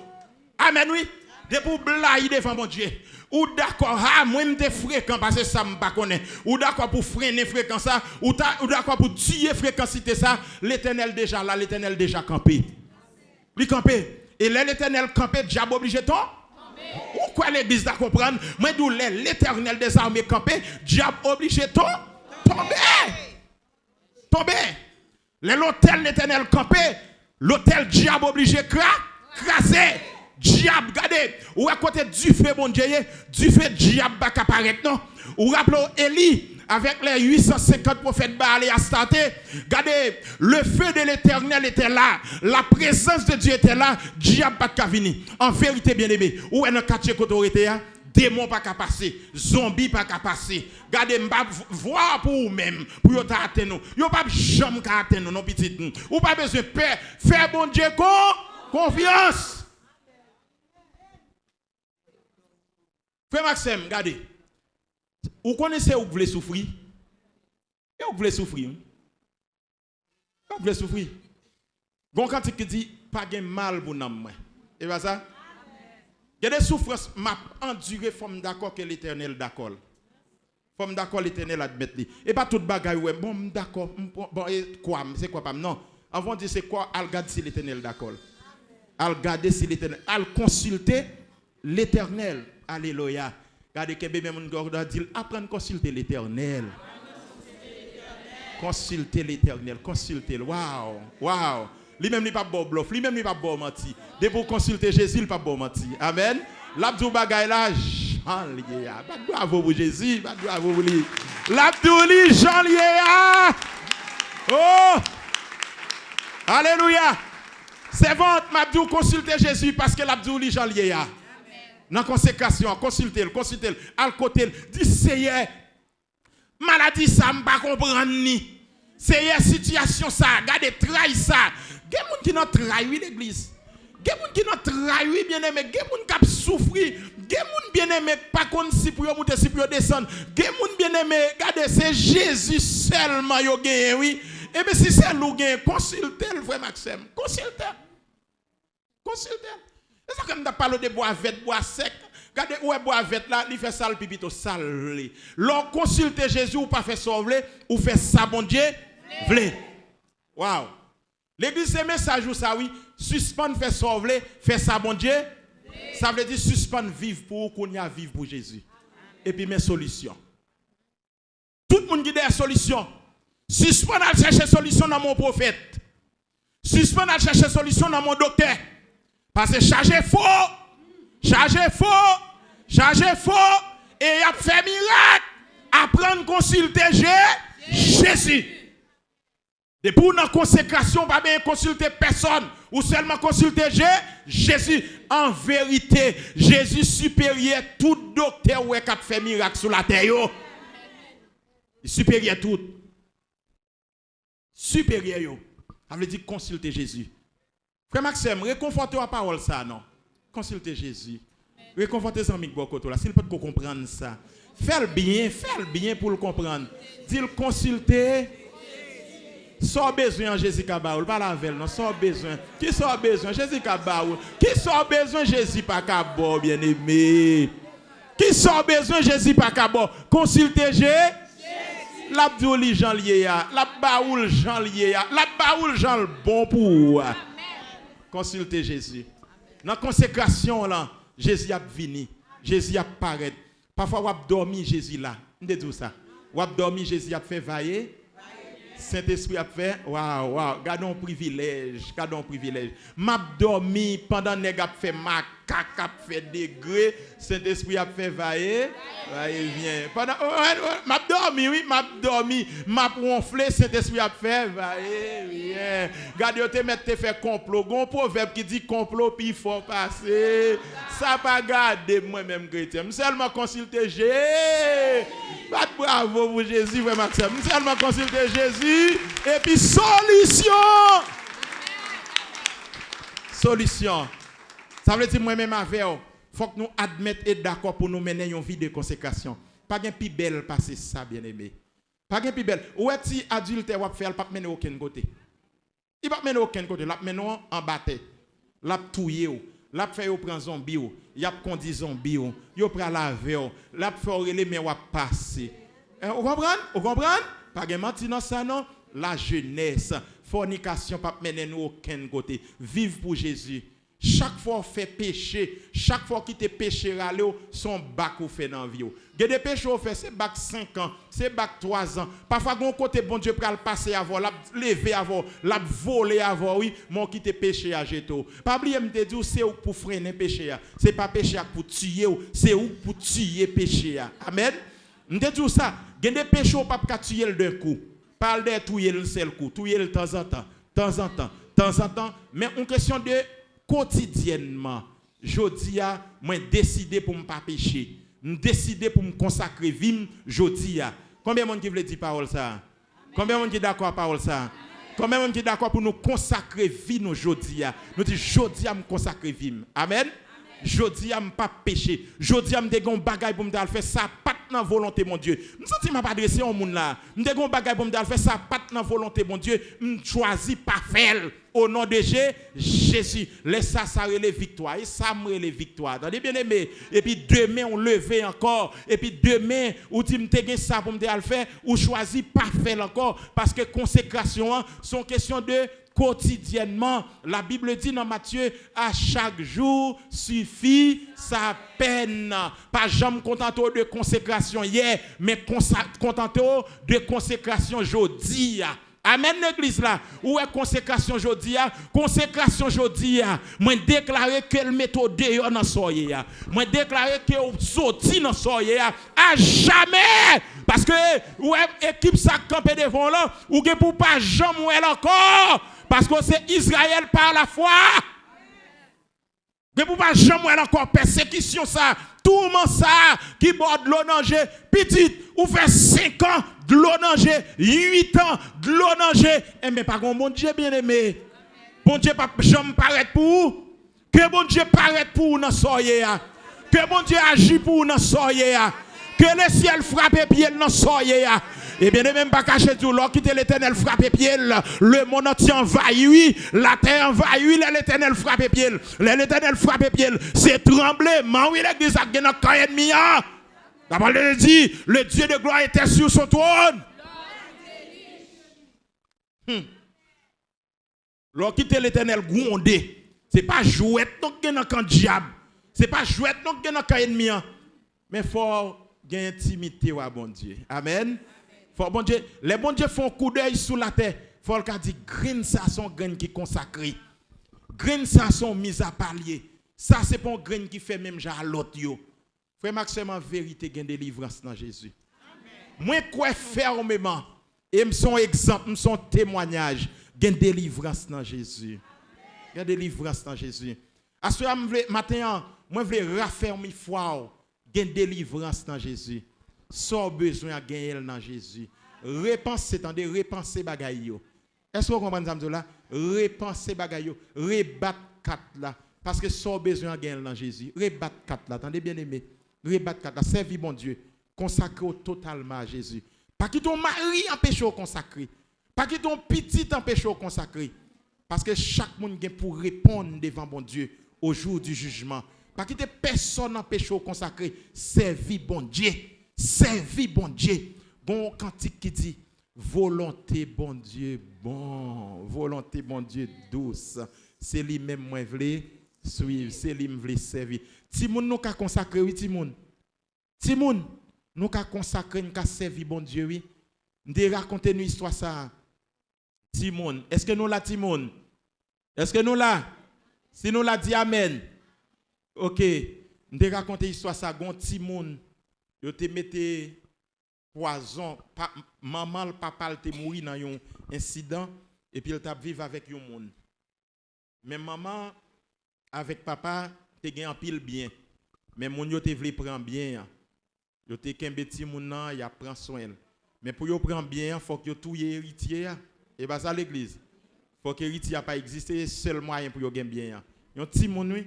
Amen, oui. de pour blayer devant mon Dieu. Ou d'accord, ah, moi je suis fréquent parce que ça me pas connaît. Ou d'accord pour freiner fréquence ça, ou d'accord pour tuer fréquencité ça, l'Éternel déjà là, l'Éternel déjà campé. Lui campé. Et là l'Éternel campé, diable obligé ton? Ou quoi l'église da comprendre? Moi d'où l'Éternel des armées campé, diable obligé ton? Tomber. L'hôtel l'Éternel campé, l'hôtel diable obligé craser. Diable, regardez, ou à côté du feu, bon Dieu, du feu diable va apparaître, non? Ou rappelez Élie, avec les 850 prophètes Baal à starter, regardez, le feu de l'Éternel était là, la présence de Dieu était là, diable pas venir. En vérité, bien aimé, ou est-ce quartier autorité, démon pas passer, zombie pas passer. Regardez, m'pa voir pour vous-même, pour vous atteindre nous. Vous pas jamais atteindre nous, non petit nous. Ou pas besoin de paix, faire bon Dieu confiance. Frère Maxime, regardez. Vous connaissez où vous voulez souffrir? Et vous voulez souffrir? Vous voulez souffrir? Gon quand il dit pas de mal pour nous. Et pas ça? Il y a des souffrances m'a enduré forme d'accord que l'Éternel d'accord. Forme d'accord l'Éternel admet. Et pas toute bagaille ouais bon d'accord bon quoi c'est quoi pas non. Avant de dire c'est quoi al garder si l'Éternel d'accord. Al garder si l'Éternel al consulter l'Éternel. Alléluia. Regardez que bébé mon gars dit apprendre consulter l'Éternel. Consulter l'Éternel, consulter. Waouh. Lui-même n'est pas bon bluff, lui-même n'est pas bon menti. Dès pour consulter Jésus, il n'est pas bon menti. Amen. L'abdou bagay là, Jean Liéa. Bravo pour Jésus, bravo pour lui. L'abdou li Jean Liéa. Oh! Alléluia. C'est bon, m'abdou consulter Jésus parce que l'abdou li Jean Liéa. Dans consécration, consultez-le, al côté, dit Seigneur, maladie ça me pas comprendre ni. Seigneur situation ça, regardez trahi ça. Gen moun qui not trahi l'église. Gen moun qui not trahi bien-aimé, gen moun qui souffrir, gen moun bien-aimé pas kon si pour monter si pour descendre. Gen moun bien-aimé, regardez c'est Jésus seulement yo gen oui. Et bien si c'est lou gen, consultez le frère Maxime, consultez. C'est ça que nous parlons de bois vert, bois sec. Regardez où est bois vert là, il fait ça le pipito sale. L'on consulte Jésus ou pas fait sauver, ou fait ça bon Dieu, vle. Waouh. L'église c'est message ou ça oui, suspendre fait sauver, fait ça bon Dieu. Ça veut dire suspendre vivre pour qu'on y a vivre pour Jésus. Et puis mes solutions. Tout le monde qui a des solutions. Suspendre à chercher solution dans mon prophète. Suspendre à chercher solution dans mon docteur. Parce que charger faux, et il a fait miracle, apprendre à consulter Jésus. Et pour une consécration, pas bien consulter personne, ou seulement consulter Jésus. En vérité, Jésus supérieur tout docteur qui a fait miracle sur la terre. Il supérieur tout. Supérieur. Ça veut dire consulter Jésus. Frère Maxime, réconfortez la parole ça, non? Consultez Jésus. Réconfortez les amis de là. S'il peut comprendre ça. Fais-le bien pour le comprendre. Dis-le consulter. Sans besoin Jésus Kabaoul. Pas la veille, non? Sans besoin. Qui sans besoin? Jésus Kabaoul. Qui sans besoin Jésus pas Kabaoul, bien aimé? Qui sans besoin Jésus pas Kabaoul? Consultez Jésus. L'abdouli Jean Liéa. La baoul Jean Liéa. La baoul Jean le bon pour. Consultez Jésus. Dans la consécration, là, Jésus a venu. Jésus a paraît. Parfois, on a dormi Jésus là. On dit ça. On a dormi Jésus a fait vailler. Saint-Esprit a fait. Waouh. Gardons privilège. M'a dormi pendant que nèg a fait macaque, a fait degré. Saint-Esprit a fait vailler. Viens. Pendant m'a dormi. M'a ronflé. Saint-Esprit a fait vailler. Viens. Gardez te mettre te faire complot. Gon proverbe qui dit complot puis il faut passer. Ça pas garder moi-même chrétien. Seulement consulter Jésus. Bravo pour Jésus, frère Maxime. Seulement consulter Jésus. Et puis solution. Ça veut dire moi-même avec vous. Il faut que nous admettions et d'accord pour nous mener une vie de consécration. Pas de plus belle passer ça, bien aimé. Pas de plus belle. Où est-ce que l'adulte va faire, il ne va pas mener aucun côté. Il ne va pas mener aucun côté. Il va mener en bataille. Il va touiller. Il L'a fait yo prend zombie, y a conduit zombie, yo prend laver, l'a fait les mais wa passer. Vous comprenez? Vous comprenez? Pas de mentir dans ça non. La jeunesse, fornication pas mener nous aucun côté. Vive pour Jésus. Chaque fois fait péché, chaque fois qu'il te péché râler, son bac ou fait dans la vie. Il y a des péchés au fait, c'est bac 5 ans, c'est bac 3 ans. Parfois, bon côté bon Dieu pour le passer avant, la lever avant, la voler avant, oui, mon qui te péché à jeter. Pas oublier me dire c'est pour freiner péché. C'est pas péché pour tuer, c'est pour tuer péché. Amen. Me dit ça, il y a des péchés pas pour tuer d'un coup. Parle de tuer le seul coup, tuer de temps en temps, mais une question de quotidiennement, jodi a moi décidé pour ne pas pécher, décidé pour me consacrer vie jodi a. Combien de monde qui veut dire parole ça? Combien de monde qui d'accord parole ça? Combien de monde qui d'accord pour nous consacrer vie nous jodi a? Nous dit jodi a me consacrer vie. Amen. Jodi a me pas pécher. Jodi a me dégon bagay pour me faire ça pas dans volonté mon Dieu. Me senti m'a pas adressé au monde là. Me dégon bagay pour me faire ça pas dans volonté mon Dieu. Me choisi pas faire au nom de Jésus. Laisse ça les victoires et ça me les victoires. Attendez bien aimé. Et puis demain on lever encore et puis demain ou dit me te ça pour me faire ou choisi pas faire encore parce que consécration sont question de quotidiennement. La Bible dit dans Matthieu, à chaque jour suffit sa peine. Pas jamais contenté de consécration hier, mais contenté de consécration aujourd'hui. Amen l'église là. Où est consécration aujourd'hui? Consécration aujourd'hui. Moi déclarer que le méthode dehors dans soyez. Moi déclarer que sorti dans soyez à jamais. Parce que ouais équipe ça camper devant là ou que pour pas jamais encore. Parce que c'est Israël par la foi. Que pour pas jamais encore persécution ça, tourment ça, qui borde de l'eau danger, petite, ou fait 5 ans de l'eau danger, 8 ans de l'eau danger. Eh mais pas bon Dieu bien aimé. Bon Dieu pas jamais paraître pour vous. Que bon Dieu paraître pour vous dans soyez. Que bon Dieu agit pour vous dans soyez. Que le ciel frappe pied dans soyez. Et bien, même pas caché tout, l'or quitte l'éternel frappe pied, le monde entier envahit, la terre envahit, l'éternel frappe pied, l'éternel frappe pied, c'est tremblement, oui, l'église a gagné quand ennemi. La parole dit, le Dieu de gloire était sur son trône. L'or quitte l'éternel grondé, c'est pas jouet, donc gagné quand diable, c'est pas jouet, donc gagné quand ennemi. Mais il faut gagner intimité, bon Dieu. Amen. Faut bon Dieu, les bons dieux font coup d'œil sous la terre. Faut le dire grain ça son grain qui consacré. Grain ça son mise à palier. Ça c'est pas un grain qui fait même genre l'autre yo. Frère Maxime en vérité gain délivrance dans Jésus. Moi quoi fermement et me son exemple, me son témoignage gain délivrance dans Jésus. Gain délivrance dans Jésus. À ce matin, moi veux raffermir foi, gain délivrance dans Jésus. Sans besoin à gagner dans Jésus. Repenser, attendez, repenser bagaille. Est-ce que vous comprenez ça là? Repenser bagaille, rebattre quatre là. Parce que sans besoin à gagner dans Jésus. Rebattre quatre là. Attendez bien aimé. Rebattre quatre là. Servir bon Dieu. Consacrer totalement à Jésus. Pas que ton mari empêche au consacrer. Pas que ton petit empêche au consacrer. Parce que chaque monde a pour répondre devant bon Dieu au jour du jugement. Pas que personne n'empêche au consacrer. Servir bon Dieu. Servi bon Dieu. Bon cantique qui dit volonté bon Dieu bon, volonté bon Dieu douce. C'est lui même moi vle suivre, c'est lui me vle servir. Timoun nous ka consacrer oui Timoun. Timoun nous ka consacrer nous ka servir bon Dieu oui. M'de raconter une histoire ça. Timoun, est-ce que nous la Timoun? Est-ce que nous la? Si nous la dit amen. OK, m'de raconter histoire ça gon Timoun. Yo te mette poison, maman le papa te mouri dans un incident et puis il t'a vivre avec un monde. Mais maman avec papa te gen en pile bien. Mais moun yo te vle prendre bien. Yo te kembe ti moun nan, ya prend soin. Mais pour yo prendre bien, faut que yo touye héritier et bah ça l'église. Faut que héritier pas exister, seul moyen pour yo gen bien. Yon ti moun oui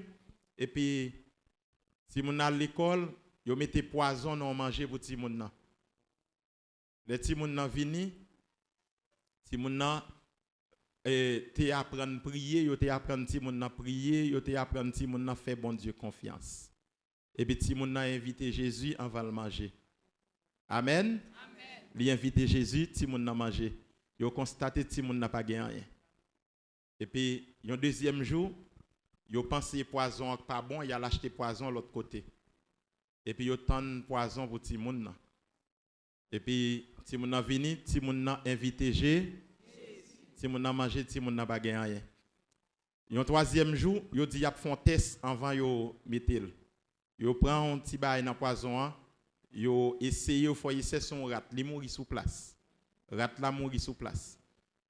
et puis si moun à l'école yo mettez poison non manger pour ti moun nan. Les ti moun nan vini, ti moun nan te apprendre à prier, yo te apprendre ti moun na prier, yo te apprendre ti moun na faire bon Dieu confiance. Et puis ti moun na invité Jésus en va le manger. Amen. Li invité Jésus, ti moun na manger. Yo constaté ti moun n'a pas gagné rien. Et puis un deuxième jour, yo pensé poison pas bon, il a acheté poison l'autre côté. Et puis yo tend poison pour ti moun na. Et puis ti moun na vini, ti moun na invité Jésus. Si mon a mangé, si mon n'a pas gagné rien. Un troisième jour, yo dit y a font test avant yo mettre. Yo prend un petit bail dans poison, yo essayer faut essayer son rat, li mourir sous place. Rat la mourir sous place.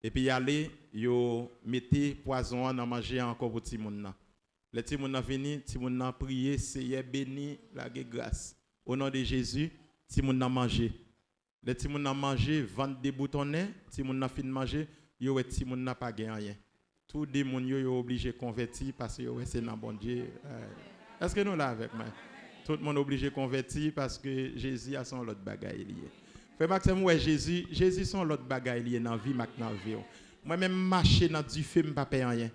Et puis y aller, yo mettez poison dans manger encore pour ti moun na. Le ti moun a venu, ti moun a prié, Seigneur béni, la grâce. Au nom de Jésus, ti moun a mangé. Le ti moun a mangé, vendre des boutonnets, ti moun a fin manger. Yo et si moun n'a pas gagné rien. Tout des moun yo obligé convertir parce que yo c'est dans bon Dieu. Est-ce que nous là avec moi? Tout le monde obligé convertir parce que Jésus a son l'autre bagaille lié. Frère Maxime ouais Jésus son l'autre bagaille lié dans vie maintenant vie. Moi même marcher dans du feu m'pas payer rien.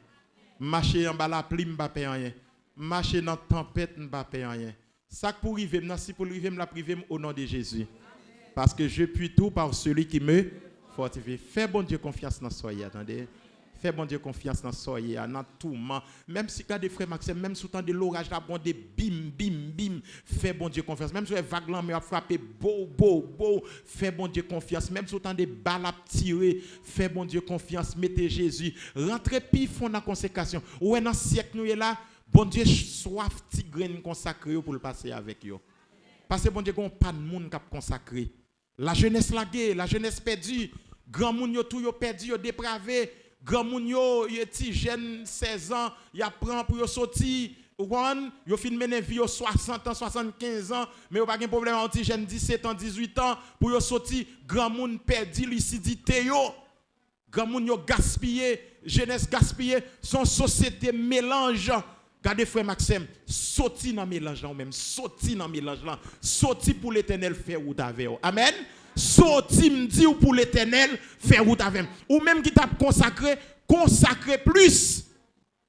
Marcher en bas la pluie m'pas payer rien. Marcher dans tempête m'pas payer rien. Ça pour river m'na si pour river m'la priver au nom de Jésus. Parce que je puis tout par celui qui me fortifié. Fais bon Dieu confiance dans soyez, attendez. Fais bon Dieu confiance dans soyez, dans tout moment. Même si quand des frères Maxime, même sous temps de l'orage, là, bon des bim, bim, bim. Fais bon Dieu confiance. Même si les vagues là, mais a frappé, beau. Fais bon Dieu confiance. Même sous temps de balles à tirer, fais bon Dieu confiance. Mettez Jésus. Rentrez pif dans la consécration. Ou dans siècle nous est là, bon Dieu soif petit grain consacré pour le passer avec eux. Parce que bon Dieu, on pas de monde qui a consacré. La jeunesse laguée, la jeunesse perdue. Grand moun yo tout yo perdu, yo dépravé. Grand moun yo ti jeune 16 ans, y apprend pour yo sorti, yo fin mener vie yo 60 ans, 75 ans, mais yo pas de problème anti jeune 17 ans, 18 ans pour yo sorti, grand moun perdu lucidité yo. Grand moun yo gaspillé, jeunesse gaspillé, son société mélange. Regardez frère Maxime, sorti dans mélange là ou même sorti dans mélange là, sorti pour l'Éternel faire route avec vous. Amen. Sorti me dit pour l'Éternel faire route avec ou même qui t'a consacré plus.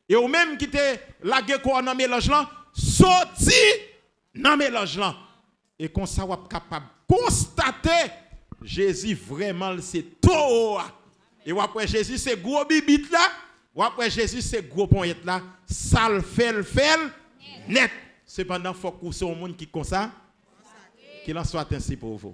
Et ou même qui t'a lagué quoi dans mélange là, sorti dans mélange là. Et comme ça vous capable constater Jésus vraiment c'est tout. Et après Jésus c'est gros bibite là. Ou après Jésus, c'est gros point là, ça le fait net. Cependant, il faut que c'est un monde qui comme ça, qu'il en soit ainsi pour vous.